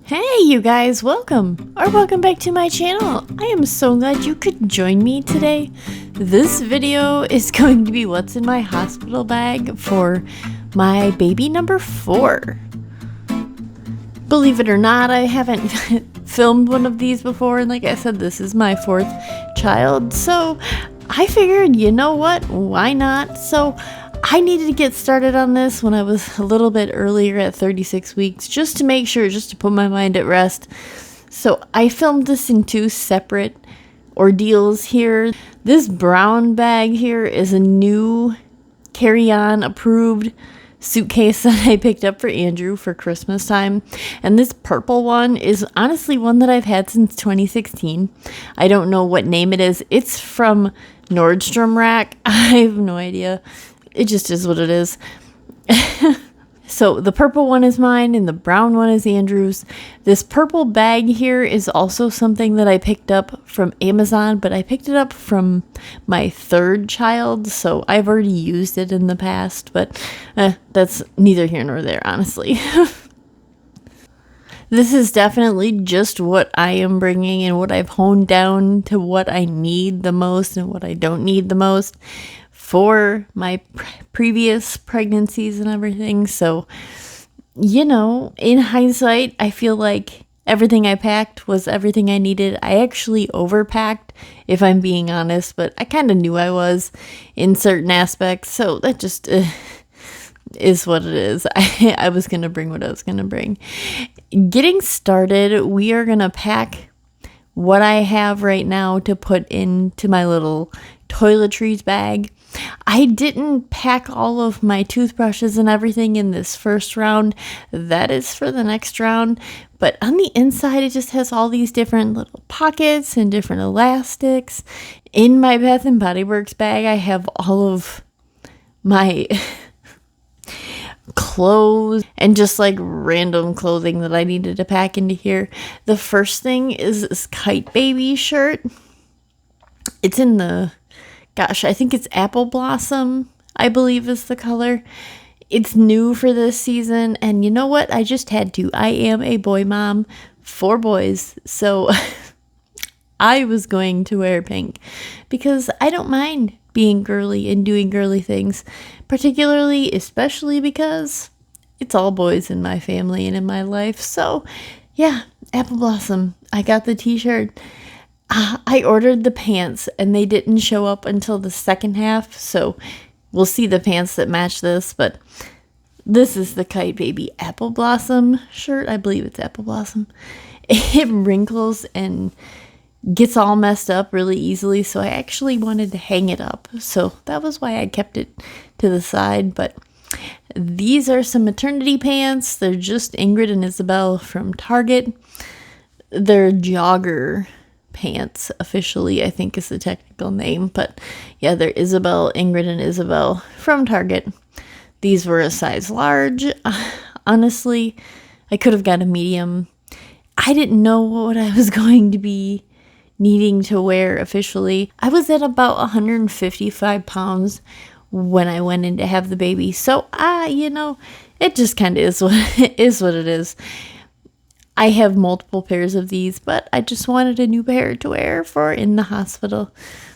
Hey you guys, welcome back to my channel. I am so glad you could join me today. This video is going to be what's in my hospital bag for my baby number 4. Believe it or not, I haven't filmed one of these before, and like I said, this is my 4th child, so I figured, you know what, why not? So I needed to get started on this when I was a little bit earlier at 36 weeks, just to make sure, just to put my mind at rest. So I filmed this in 2 separate ordeals here. This brown bag here is a new carry-on approved suitcase that I picked up for Andrew for Christmas time. And this purple one is honestly one that I've had since 2016. I don't know what name it is. It's from Nordstrom Rack. I have no idea. It just is what it is. So the purple one is mine and the brown one is Andrew's. This purple bag here is also something that I picked up from Amazon, but I picked it up from my 3rd child, so I've already used it in the past, but that's neither here nor there, honestly. This is definitely just what I am bringing and what I've honed down to what I need the most and what I don't need the most for my previous pregnancies and everything. So, you know, in hindsight, I feel like everything I packed was everything I needed. I actually overpacked, if I'm being honest, but I kind of knew I was in certain aspects. So that just is what it is. I was going to bring what I was going to bring. Getting started, we are going to pack what I have right now to put into my little toiletries bag. I didn't pack all of my toothbrushes and everything in this first round. That is for the next round. But on the inside, it just has all these different little pockets and different elastics. In my Bath & Body Works bag, I have all of my clothes and just like random clothing that I needed to pack into here. The first thing is this Kite Baby shirt. It's in the... Gosh, I think it's Apple Blossom, I believe is the color. It's new for this season, and you know what? I just had to. I am a boy mom, 4 boys, so I was going to wear pink because I don't mind being girly and doing girly things, especially because it's all boys in my family and in my life. So, yeah, Apple Blossom. I got the t-shirt. I ordered the pants and they didn't show up until the second half, so we'll see the pants that match this, but this is the Kite Baby Apple Blossom shirt. I believe it's Apple Blossom. It wrinkles and gets all messed up really easily, so I actually wanted to hang it up, so that was why I kept it to the side. But these are some maternity pants. They're just Ingrid and Isabel from Target. They're jogger pants, officially, I think is the technical name, but yeah, they're Ingrid and Isabel from Target. These were a size large. Honestly, I could have got a medium. I didn't know what I was going to be needing to wear officially. I was at about 155 pounds when I went in to have the baby, so you know, it just kind of is what it is. I have multiple pairs of these, but I just wanted a new pair to wear for in the hospital.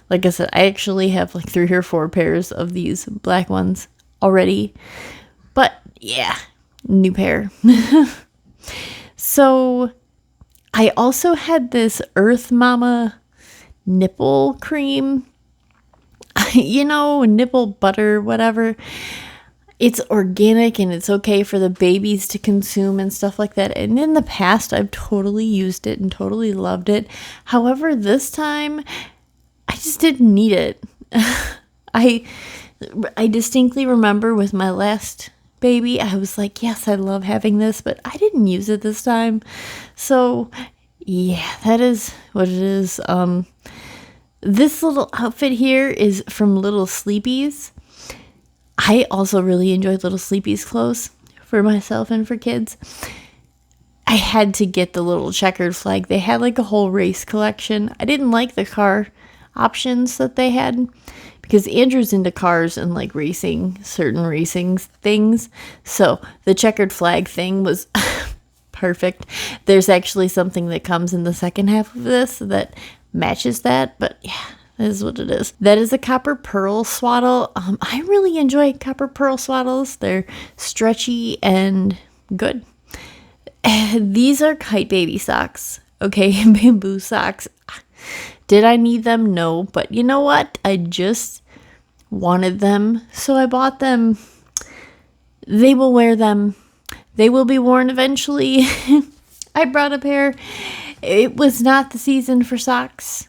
Like I said, I actually have like 3 or 4 pairs of these black ones already. But yeah, new pair. So I also had this Earth Mama nipple cream. You know, nipple butter, whatever. It's organic and it's okay for the babies to consume and stuff like that. And in the past, I've totally used it and totally loved it. However, this time, I just didn't need it. I distinctly remember with my last baby, I was like, yes, I love having this, but I didn't use it this time. So, yeah, that is what it is. This little outfit here is from Little Sleepies. I also really enjoyed Little Sleepies clothes for myself and for kids. I had to get the little checkered flag. They had like a whole race collection. I didn't like the car options that they had because Andrew's into cars and like racing, certain racing things. So the checkered flag thing was perfect. There's actually something that comes in the second half of this that matches that, but yeah, that is what it is. That is a copper pearl swaddle. I really enjoy copper pearl swaddles. They're stretchy and good. These are Kite Baby socks. Okay, bamboo socks. Did I need them? No, but you know what? I just wanted them, so I bought them. They will wear them. They will be worn eventually. I brought a pair. It was not the season for socks,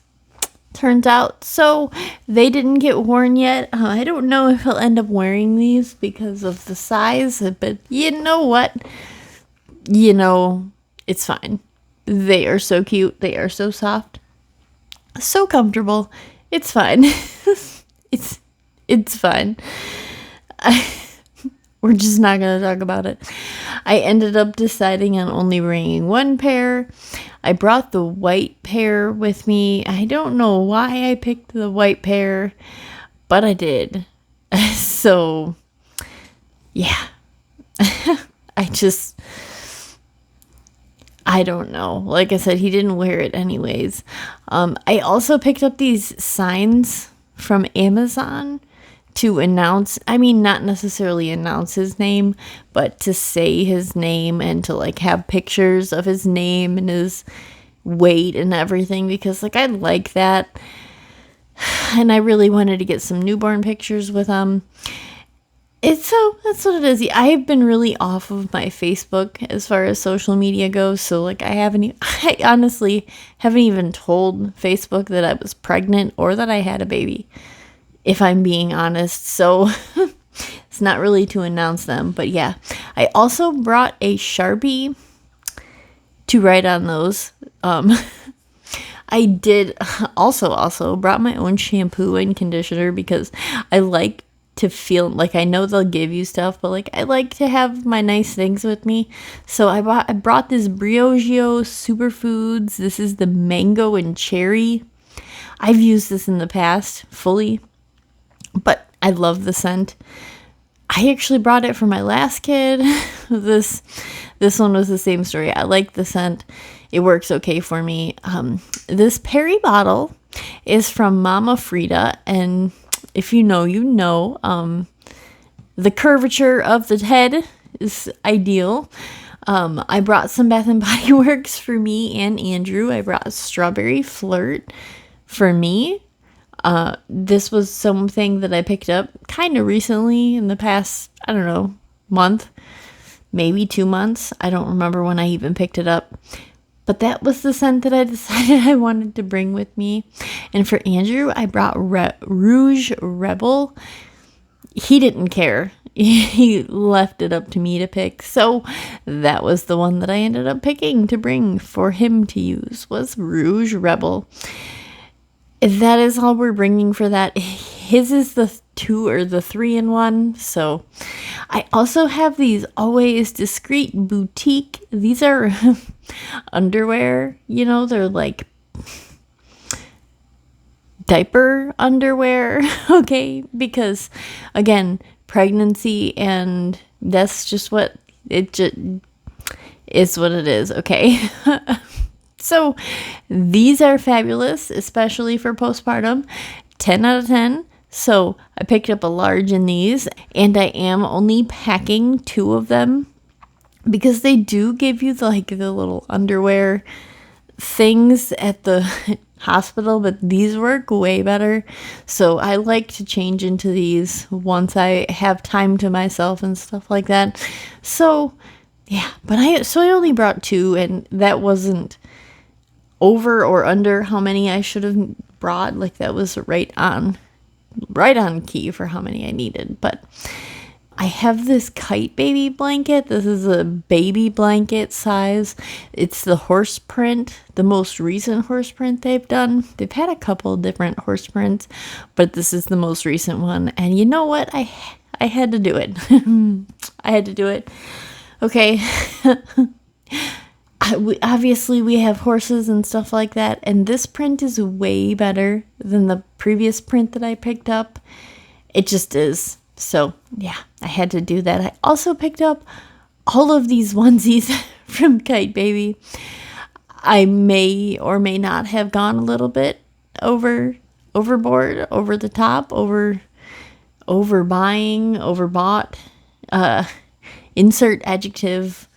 turns out. So they didn't get worn yet. I don't know if I'll end up wearing these because of the size, but you know what? It's fine. They are so cute. They are so soft. So comfortable. It's fine. It's fine. We're just not going to talk about it. I ended up deciding on only bringing one pair. I brought the white pair with me. I don't know why I picked the white pair, but I did. So, yeah. I don't know. Like I said, he didn't wear it anyways. I also picked up these signs from Amazon to announce, not necessarily announce his name, but to say his name and to like have pictures of his name and his weight and everything, because like I like that. And I really wanted to get some newborn pictures with him. That's what it is. I have been really off of my Facebook as far as social media goes. So like I honestly haven't even told Facebook that I was pregnant or that I had a baby, if I'm being honest. So it's not really to announce them, but yeah. I also brought a Sharpie to write on those. I did also brought my own shampoo and conditioner because I like to feel like, I know they'll give you stuff, but like I like to have my nice things with me. So I brought this Briogeo Superfoods. This is the mango and cherry. I've used this in the past fully, but I love the scent. I actually brought it for my last kid. This one was the same story. I like the scent. It works okay for me. This Perry bottle is from Mama Frida, and if you know, you know. The curvature of the head is ideal. I brought some Bath and Body Works for me and Andrew. I brought Strawberry Flirt for me. This was something that I picked up kind of recently in the past, I don't know, month, maybe 2 months. I don't remember when I even picked it up. But that was the scent that I decided I wanted to bring with me. And for Andrew, I brought Rouge Rebel. He didn't care. He left it up to me to pick. So that was the one that I ended up picking to bring for him to use, was Rouge Rebel. That is all we're bringing for that. His is the 2 or the 3-in-1. So I also have these Always Discreet Boutique. These are underwear, they're like diaper underwear. Okay, because again, pregnancy, and that's just what it just is, what it is. Okay. So these are fabulous, especially for postpartum. 10 out of 10. So I picked up a large in these, and I am only packing 2 of them because they do give you the little underwear things at the hospital, but these work way better. So I like to change into these once I have time to myself and stuff like that. So yeah, but I only brought 2, and that wasn't over or under how many I should have brought. Like that was right on key for how many I needed. But I have this Kite Baby blanket. This is a baby blanket size. It's the horse print, the most recent horse print they've done. They've had a couple different horse prints, but this is the most recent one. And you know what? I had to do it. I had to do it. Okay. Obviously, we have horses and stuff like that, and this print is way better than the previous print that I picked up. It just is. So, yeah, I had to do that. I also picked up all of these onesies from Kite Baby. I may or may not have gone a little bit overboard, over the top, overbuying, overbought. Insert adjective.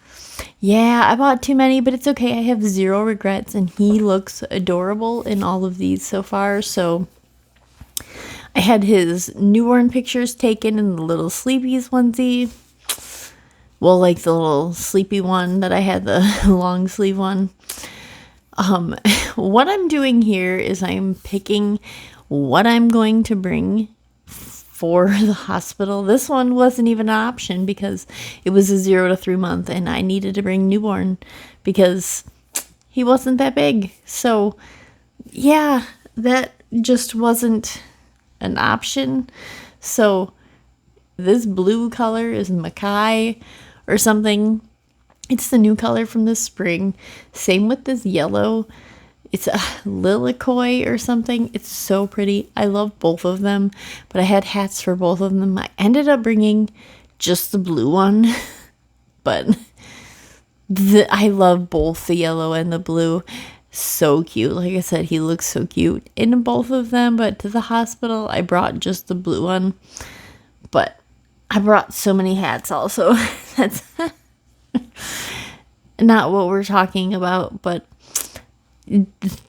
Yeah, I bought too many, but it's okay. I have zero regrets, and he looks adorable in all of these so far. So I had his newborn pictures taken in the little Sleepy's onesie. Well, like the little sleepy one that I had, the long sleeve one. What I'm doing here is I'm picking what I'm going to bring for the hospital. This one wasn't even an option because it was a 0 to 3 month and I needed to bring newborn because he wasn't that big. So yeah, that just wasn't an option. So this blue color is Mackay or something. It's the new color from this spring. Same with this yellow. It's a Lilikoi or something. It's so pretty. I love both of them, but I had hats for both of them. I ended up bringing just the blue one, but I love both the yellow and the blue. So cute. Like I said, he looks so cute in both of them, but to the hospital, I brought just the blue one. But I brought so many hats also. That's not what we're talking about, but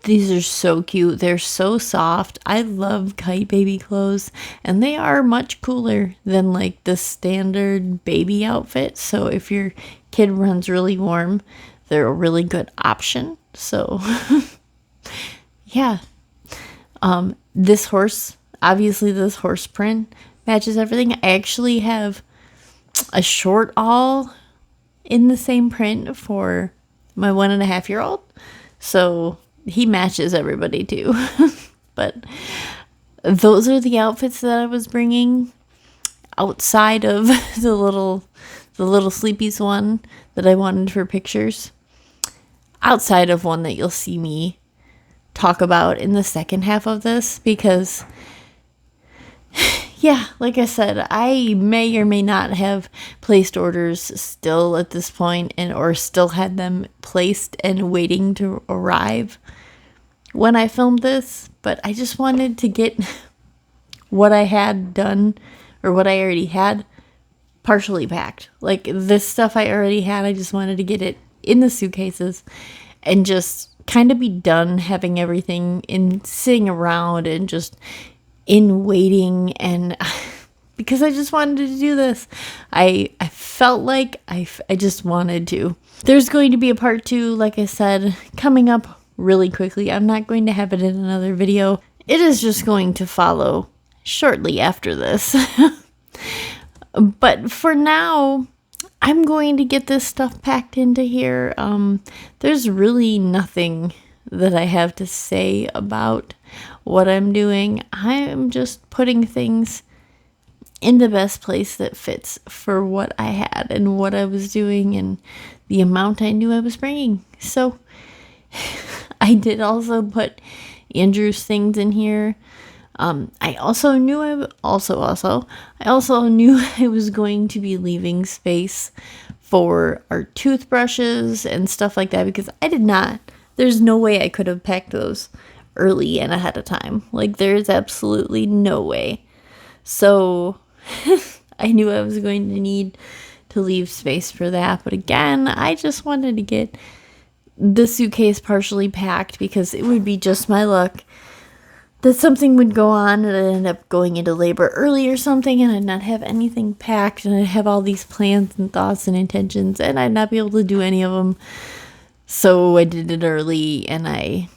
these are so cute. They're so soft. I love Kite Baby clothes, and they are much cooler than like the standard baby outfit. So if your kid runs really warm, they're a really good option. So yeah. This horse, obviously this horse print matches everything. I actually have a short all in the same print for my 1.5-year-old. So he matches everybody too. But those are the outfits that I was bringing outside of the little Sleepy's one that I wanted for pictures. Outside of one that you'll see me talk about in the second half of this, because yeah, like I said, I may or may not have placed orders still at this point, or still had them placed and waiting to arrive when I filmed this, but I just wanted to get what I had done, or what I already had, partially packed. Like this stuff I already had, I just wanted to get it in the suitcases and just kind of be done having everything in sitting around and just in waiting. And because I just wanted to do this, I felt like I just wanted to. There's going to be a part 2, like I said, coming up really quickly. I'm not going to have it in another video. It is just going to follow shortly after this. But for now, I'm going to get this stuff packed into here. There's really nothing that I have to say about what I'm doing. I'm just putting things in the best place that fits for what I had and what I was doing and the amount I knew I was bringing. So I did also put Andrew's things in here. I also knew I was going to be leaving space for our toothbrushes and stuff like that, because there's no way I could have packed those early and ahead of time. Like there's absolutely no way. So I knew I was going to need to leave space for that. But again, I just wanted to get the suitcase partially packed because it would be just my luck that something would go on and I'd end up going into labor early or something and I'd not have anything packed and I'd have all these plans and thoughts and intentions and I'd not be able to do any of them. So I did it early and I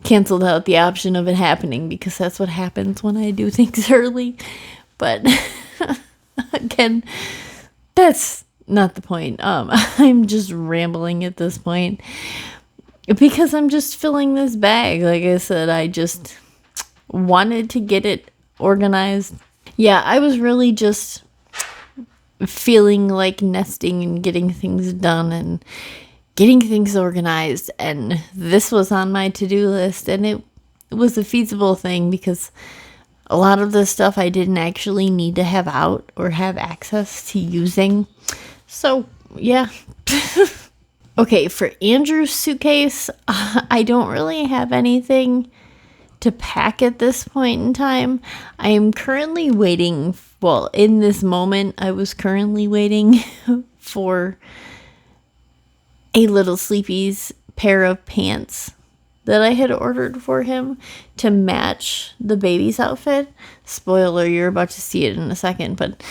canceled out the option of it happening, because that's what happens when I do things early. But again, that's not the point. I'm just rambling at this point because I'm just filling this bag. Like I said, I just wanted to get it organized. Yeah, I was really just feeling like nesting and getting things done and getting things organized, and this was on my to-do list, and it was a feasible thing because a lot of the stuff I didn't actually need to have out or have access to using. So yeah. Okay, for Andrew's suitcase, I don't really have anything to pack at this point in time. I am currently waiting, well, in this moment, I was currently waiting for a Little Sleepy's pair of pants that I had ordered for him to match the baby's outfit. Spoiler, you're about to see it in a second, but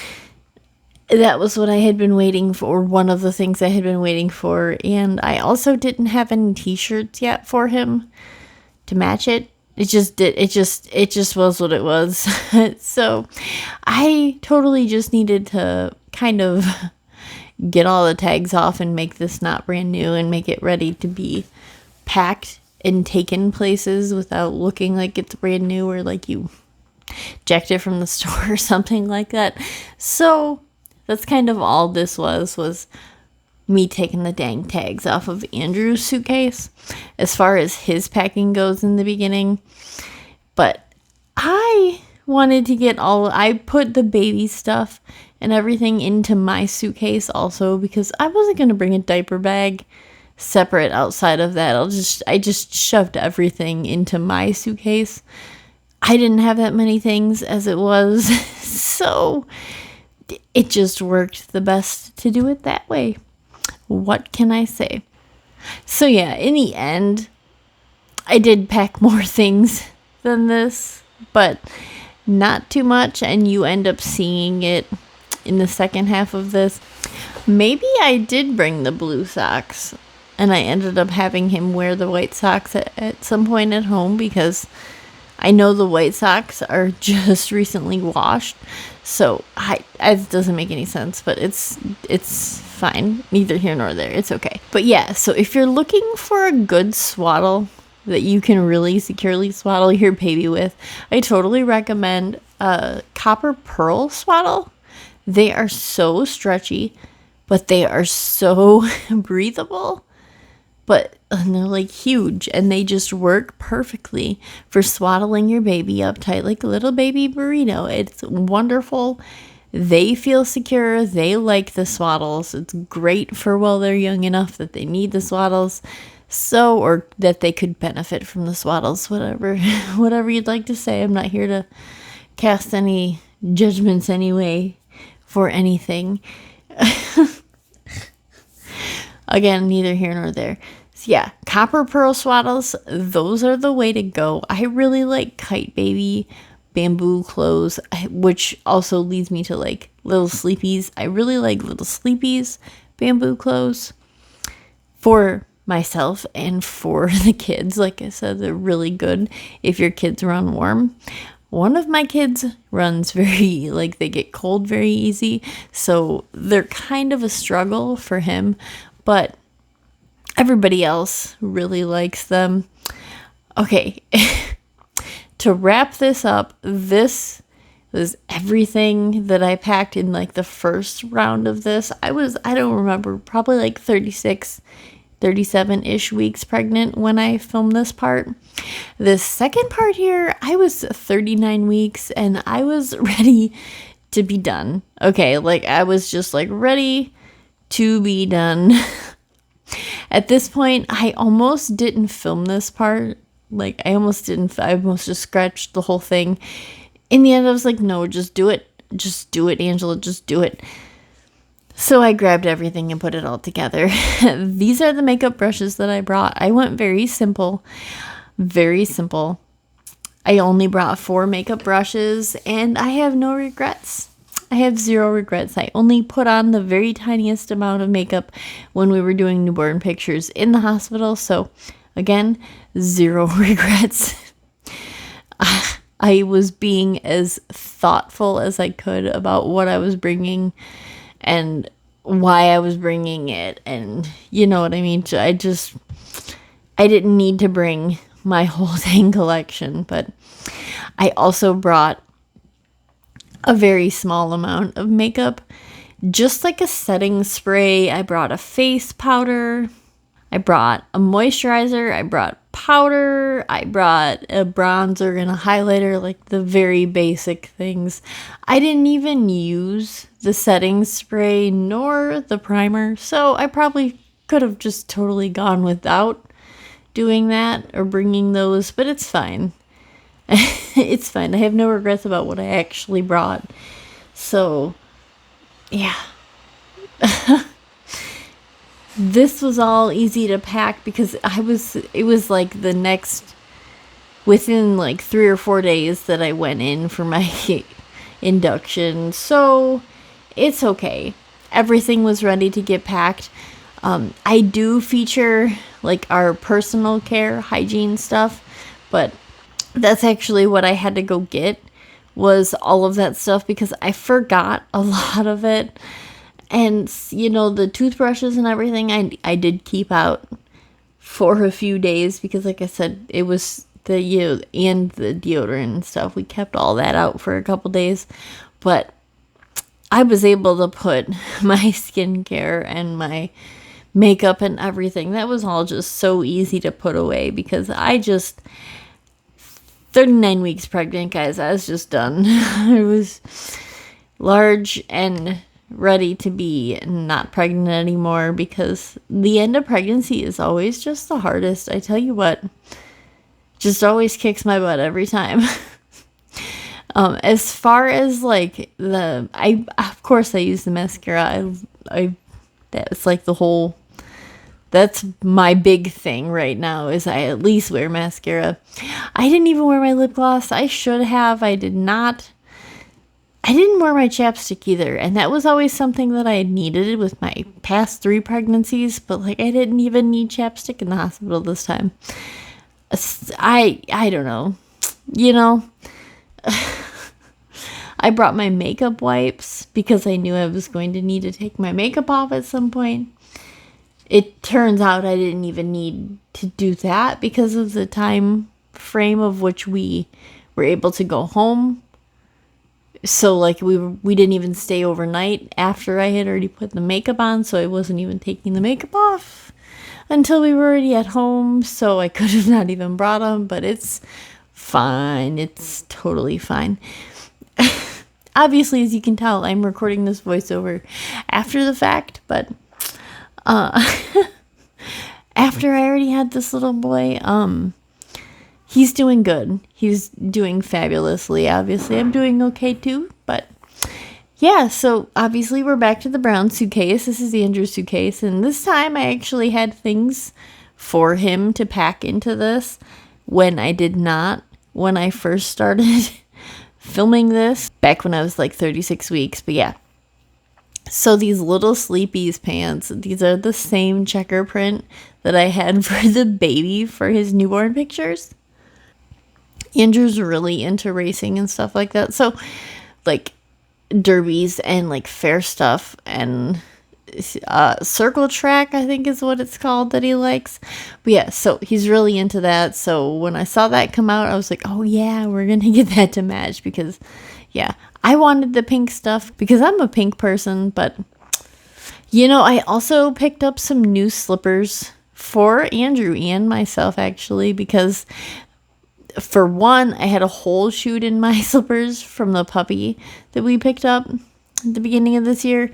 that was what I had been waiting for, one of the things I had been waiting for. And I also didn't have any t-shirts yet for him to match it. It just was what it was. So I totally just needed to kind of get all the tags off and make this not brand new and make it ready to be packed and taken places without looking like it's brand new or like you jacked it from the store or something like that. So that's kind of all this was me taking the dang tags off of Andrew's suitcase as far as his packing goes in the beginning. But I wanted to I put the baby stuff and everything into my suitcase also because I wasn't going to bring a diaper bag separate outside of that. I just shoved everything into my suitcase. I didn't have that many things as it was, so it just worked the best to do it that way. What can I say? So yeah, in the end, I did pack more things than this, but not too much, and you end up seeing it in the second half of this. Maybe I did bring the blue socks, and I ended up having him wear the white socks at some point at home because I know the white socks are just recently washed. So it doesn't make any sense, but it's fine. Neither here nor there. It's okay. But yeah, so if you're looking for a good swaddle that you can really securely swaddle your baby with, I totally recommend a Copper Pearl swaddle. They are so stretchy, but they are so breathable. And they're like huge, and they just work perfectly for swaddling your baby up tight like a little baby burrito. It's wonderful. They feel secure. They like the swaddles. It's great for while they're young enough that they need the swaddles. Or that they could benefit from the swaddles, whatever you'd like to say. I'm not here to cast any judgments anyway for anything. Again, neither here nor there. So yeah, Copper Pearl swaddles, those are the way to go. I really like Kite Baby bamboo clothes, which also leads me to like Little Sleepy's. I really like Little Sleepy's bamboo clothes for myself and for the kids. Like I said, they're really good if your kids run warm. One of my kids runs they get cold very easy, so they're kind of a struggle for him, but everybody else really likes them. Okay, to wrap this up, this was everything that I packed in like the first round of this. I don't remember, probably like 37-ish weeks pregnant when I filmed this part. The second part here, I was 39 weeks and I was ready to be done. Okay, like I was just like ready to be done. At this point, I almost didn't film this part. Like I almost just scratched the whole thing. In the end, I was like, no, just do it. Just do it, Angela, just do it. So I grabbed everything and put it all together. These are the makeup brushes that I brought. I went very simple, very simple. I only brought 4 makeup brushes and I have no regrets. I have 0 regrets. I only put on the very tiniest amount of makeup when we were doing newborn pictures in the hospital. So again, 0 regrets. I was being as thoughtful as I could about what I was bringing and why I was bringing it, and you know what I mean. I didn't need to bring my whole dang collection, but I also brought a very small amount of makeup, just like a setting spray. I brought a face powder, I brought a moisturizer, I brought powder, I brought a bronzer and a highlighter, like the very basic things. I didn't even use the setting spray nor the primer, so I probably could have just totally gone without doing that or bringing those, but it's fine. It's fine. I have no regrets about what I actually brought. So, yeah. This was all easy to pack because it was like the next, within like 3 or 4 days that I went in for my induction. So, it's okay. Everything was ready to get packed. I do feature like our personal care hygiene stuff, but that's actually what I had to go get, was all of that stuff, because I forgot a lot of it. And, you know, the toothbrushes and everything I did keep out for a few days because, like I said, it was and the deodorant and stuff. We kept all that out for a couple days. But I was able to put my skincare and my makeup and everything. That was all just so easy to put away because 39 weeks pregnant, guys. I was just done. I was large and ready to be not pregnant anymore because the end of pregnancy is always just the hardest. I tell you what, just always kicks my butt every time. As far as like of course I use the mascara. That's like that's my big thing right now, is I at least wear mascara. I didn't even wear my lip gloss. I should have. I did not. I didn't wear my chapstick either, and that was always something that I had needed with my past 3 pregnancies, but like I didn't even need chapstick in the hospital this time. I don't know. You know, I brought my makeup wipes because I knew I was going to need to take my makeup off at some point. It turns out I didn't even need to do that because of the time frame of which we were able to go home. So, like, we didn't even stay overnight after I had already put the makeup on, so I wasn't even taking the makeup off until we were already at home, so I could have not even brought them, but it's fine. It's totally fine. Obviously, as you can tell, I'm recording this voiceover after the fact, but after I already had this little boy, he's doing good. He's doing fabulously. Obviously, I'm doing okay too. But yeah, so obviously we're back to the brown suitcase. This is Andrew's suitcase. And this time I actually had things for him to pack into this when I did not when I first started filming this back when I was like 36 weeks. But yeah. So these little Sleepy's pants, these are the same checker print that I had for the baby for his newborn pictures. Andrew's really into racing and stuff like that. So, like, derbies and, like, fair stuff and circle track, I think is what it's called, that he likes. But, yeah, so he's really into that. So, when I saw that come out, I was like, oh, yeah, we're going to get that to match because, yeah, I wanted the pink stuff because I'm a pink person. But, you know, I also picked up some new slippers for Andrew and myself, actually, because for one, I had a hole shoot in my slippers from the puppy that we picked up at the beginning of this year.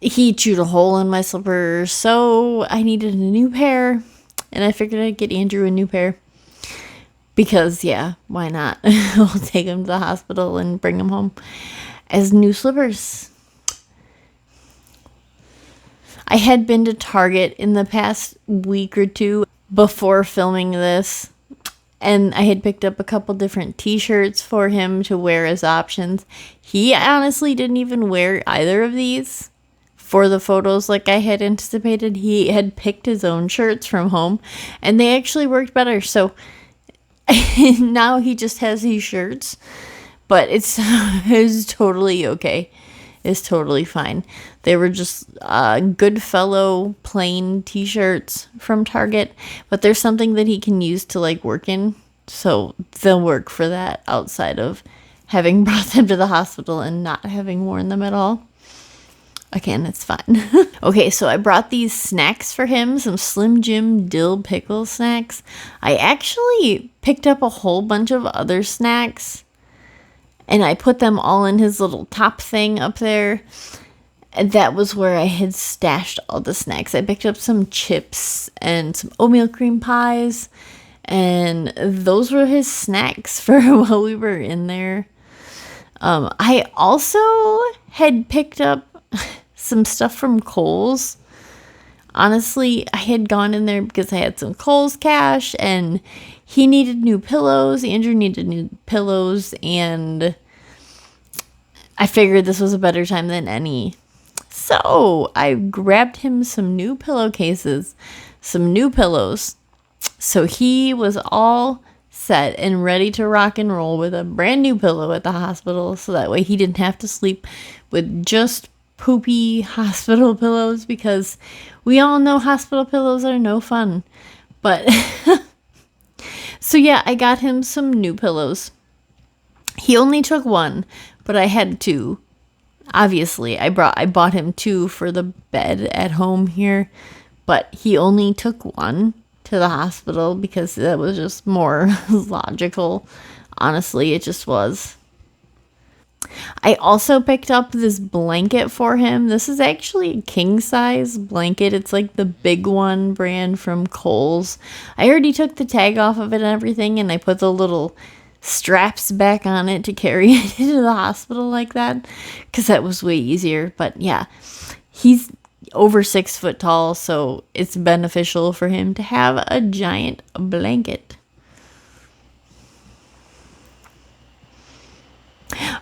He chewed a hole in my slippers, so I needed a new pair, and I figured I'd get Andrew a new pair because, yeah, why not? We'll take him to the hospital and bring him home as new slippers. I had been to Target in the past week or two before filming this, and I had picked up a couple different t-shirts for him to wear as options. He honestly didn't even wear either of these for the photos like I had anticipated. He had picked his own shirts from home, and they actually worked better. So now he just has these shirts, but it's totally okay. It's totally fine. They were just Goodfellow plain t-shirts from Target, but there's something that he can use to like work in, so they'll work for that outside of having brought them to the hospital and not having worn them at all. Again, it's fine. Okay, so I brought these snacks for him, some Slim Jim dill pickle snacks. I actually picked up a whole bunch of other snacks, and I put them all in his little top thing up there. And that was where I had stashed all the snacks. I picked up some chips and some oatmeal cream pies, and those were his snacks for while we were in there. I also had picked up some stuff from Kohl's. Honestly, I had gone in there because I had some Kohl's cash, and he needed new pillows. Andrew needed new pillows, and I figured this was a better time than any. So I grabbed him some new pillowcases, some new pillows. So he was all set and ready to rock and roll with a brand new pillow at the hospital. So that way he didn't have to sleep with just poopy hospital pillows, because we all know hospital pillows are no fun. But so yeah, I got him some new pillows. He only took one, but I had two. Obviously, I bought him two for the bed at home here, but he only took one to the hospital because that was just more logical. Honestly, it just was. I also picked up this blanket for him. This is actually a king size blanket. It's like the big one brand from Kohl's. I already took the tag off of it and everything, and I put the little straps back on it to carry it into the hospital like that, because that was way easier. But yeah, he's over 6 foot tall, so it's beneficial for him to have a giant blanket.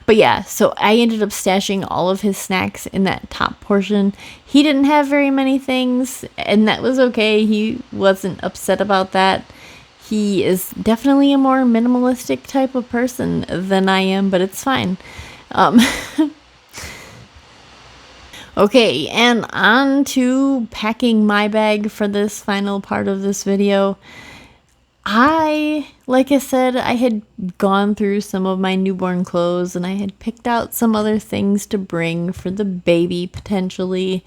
But yeah, so I ended up stashing all of his snacks in that top portion. He didn't have very many things, and that was okay. He wasn't upset about that. He is definitely a more minimalistic type of person than I am, but it's fine. Okay, and on to packing my bag for this final part of this video. Like I said, I had gone through some of my newborn clothes, and I had picked out some other things to bring for the baby potentially.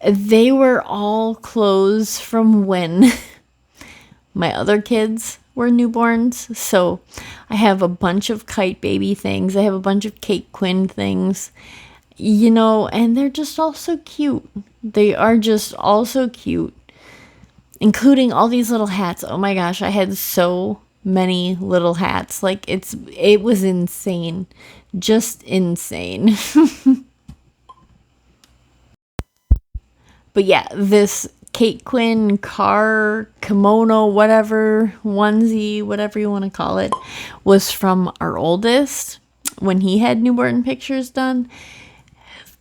They were all clothes from when my other kids were newborns. So I have a bunch of Kite Baby things. I have a bunch of Kate Quinn things, and they're just all so cute. They are just all so cute. Including all these little hats. Oh my gosh, I had so many little hats. Like, it was insane. Just insane. But yeah, this Kate Quinn car, kimono, whatever, onesie, whatever you want to call it, was from our oldest when he had newborn pictures done.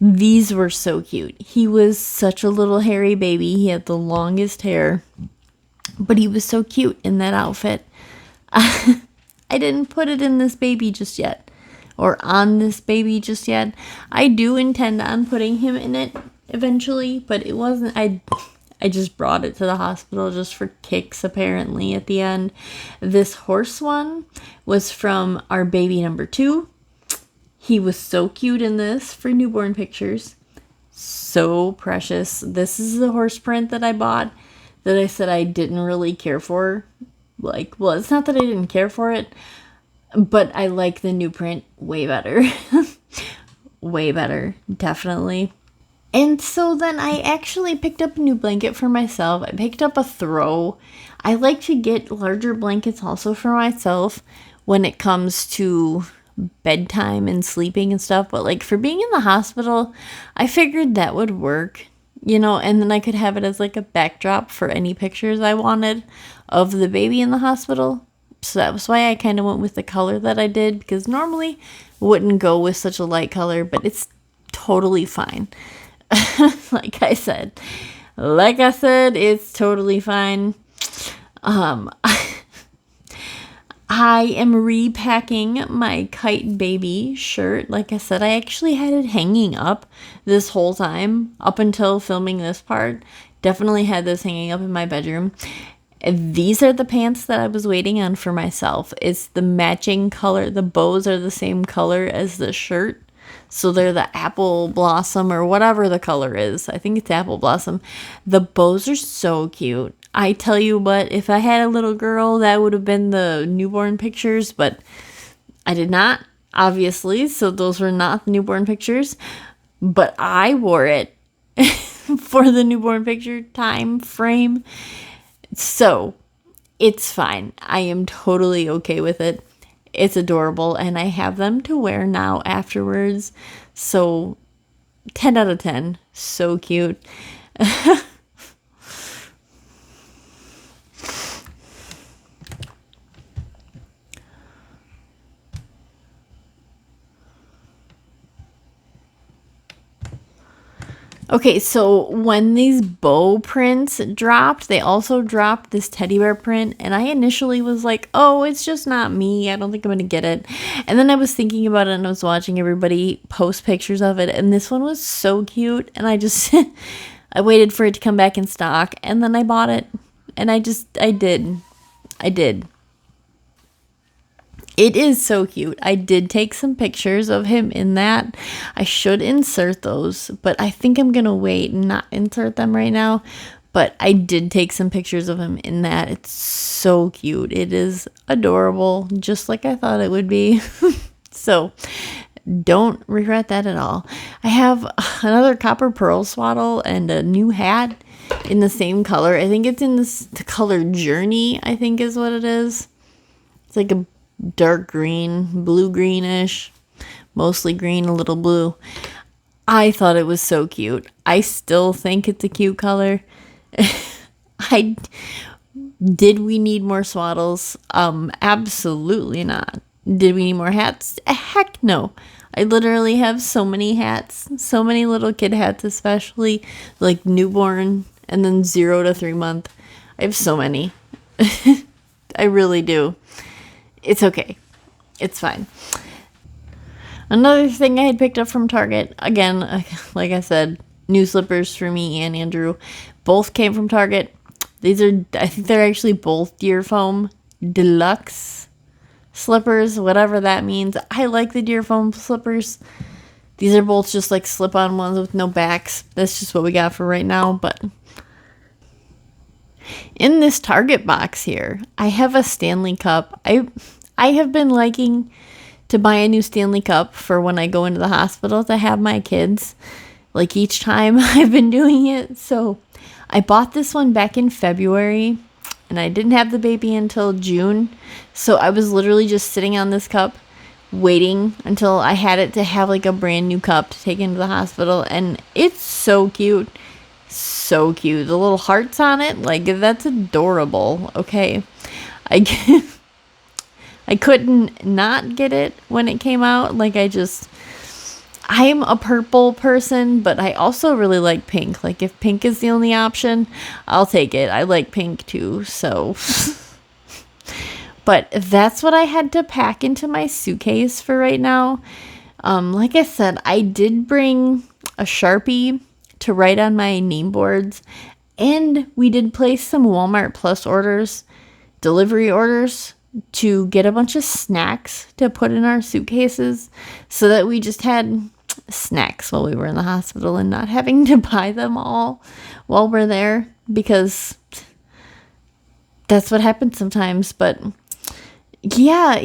These were so cute. He was such a little hairy baby. He had the longest hair, but he was so cute in that outfit. I didn't put it in this baby just yet, or on this baby just yet. I do intend on putting him in it eventually, but it wasn't. I just brought it to the hospital just for kicks, apparently, at the end. This horse one was from our baby number 2. He was so cute in this for newborn pictures. So precious. This is the horse print that I bought that I said I didn't really care for. Well, it's not that I didn't care for it, but I like the new print way better. Way better, definitely. And so then I actually picked up a new blanket for myself. I picked up a throw. I like to get larger blankets also for myself when it comes to bedtime and sleeping and stuff, but like for being in the hospital, I figured that would work, and then I could have it as like a backdrop for any pictures I wanted of the baby in the hospital. So that was why I kind of went with the color that I did, because normally wouldn't go with such a light color, but it's totally fine. Like I said, it's totally fine. I am repacking my Kite Baby shirt. Like I said, I actually had it hanging up this whole time up until filming this part. Definitely had this hanging up in my bedroom. These are the pants that I was waiting on for myself. It's the matching color. The bows are the same color as the shirt. So they're the apple blossom or whatever the color is. I think it's apple blossom. The bows are so cute. I tell you what, if I had a little girl, that would have been the newborn pictures, but I did not, obviously, so those were not the newborn pictures. but I wore it for the newborn picture time frame. So it's fine. I am totally okay with it. It's adorable, and I have them to wear now afterwards. So 10 out of 10. So cute. Okay, so when these bow prints dropped, they also dropped this teddy bear print, and I initially was like, oh, it's just not me. I don't think I'm going to get it. And then I was thinking about it, and I was watching everybody post pictures of it, and this one was so cute, and I just, I waited for it to come back in stock, and then I bought it, and I did. It is so cute. I did take some pictures of him in that. I should insert those, but I think I'm going to wait and not insert them right now. But I did take some pictures of him in that. It's so cute. It is adorable, just like I thought it would be. So don't regret that at all. I have another copper pearl swaddle and a new hat in the same color. I think it's in the color Journey, I think is what it is. It's like a dark green, blue greenish, mostly green, a little blue. I thought it was so cute. I still think it's a cute color. Did we need more swaddles? Absolutely not. Did we need more hats? Heck no. I literally have so many hats, so many little kid hats, especially like newborn and then 0 to 3 month. I have so many. I really do. It's okay. It's fine. Another thing I had picked up from Target, again, like I said, new slippers for me and Andrew. Both came from Target. These are, I think they're actually both Deer Foam Deluxe slippers, whatever that means. I like the Deer Foam slippers. These are both just like slip-on ones with no backs. That's just what we got for right now, but in this Target box here, I have a Stanley Cup. I have been liking to buy a new Stanley Cup for when I go into the hospital to have my kids. Like each time I've been doing it. So I bought this one back in February and I didn't have the baby until June. So I was literally just sitting on this cup waiting until I had it to have like a brand new cup to take into the hospital. And it's so cute. So cute. The little hearts on it, like that's adorable. Okay. I couldn't not get it when it came out. Like I'm a purple person, but I also really like pink. Like if pink is the only option, I'll take it. I like pink too, so but that's what I had to pack into my suitcase for right now. Like I said, I did bring a Sharpie to write on my name boards, and we did place some Walmart Plus orders, delivery orders, to get a bunch of snacks to put in our suitcases so that we just had snacks while we were in the hospital and not having to buy them all while we're there, because that's what happens sometimes. But yeah,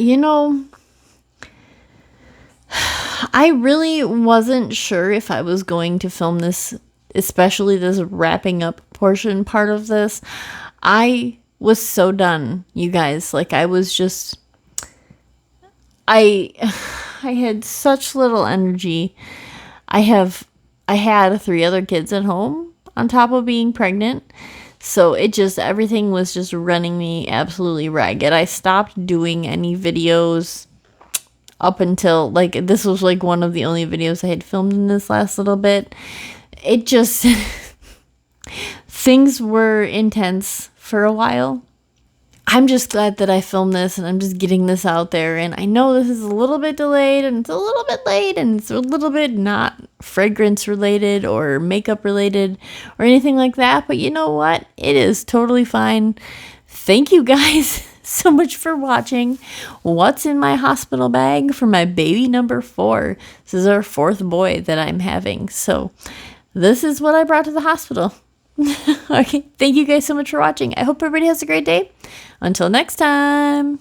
I really wasn't sure if I was going to film this, especially this wrapping up portion part of this. I was so done, you guys. Like I was just, I had such little energy. I had 3 other kids at home on top of being pregnant. So everything was just running me absolutely ragged. I stopped doing any videos up until, like, this was like one of the only videos I had filmed in this last little bit. It just, things were intense for a while. I'm just glad that I filmed this and I'm just getting this out there. And I know this is a little bit delayed and it's a little bit late and it's a little bit not fragrance related or makeup related or anything like that. But you know what? It is totally fine. Thank you guys so much for watching What's in My Hospital Bag for my baby number 4. This is our 4th boy that I'm having. So this is what I brought to the hospital. Okay, thank you guys so much for watching. I hope everybody has a great day. Until next time.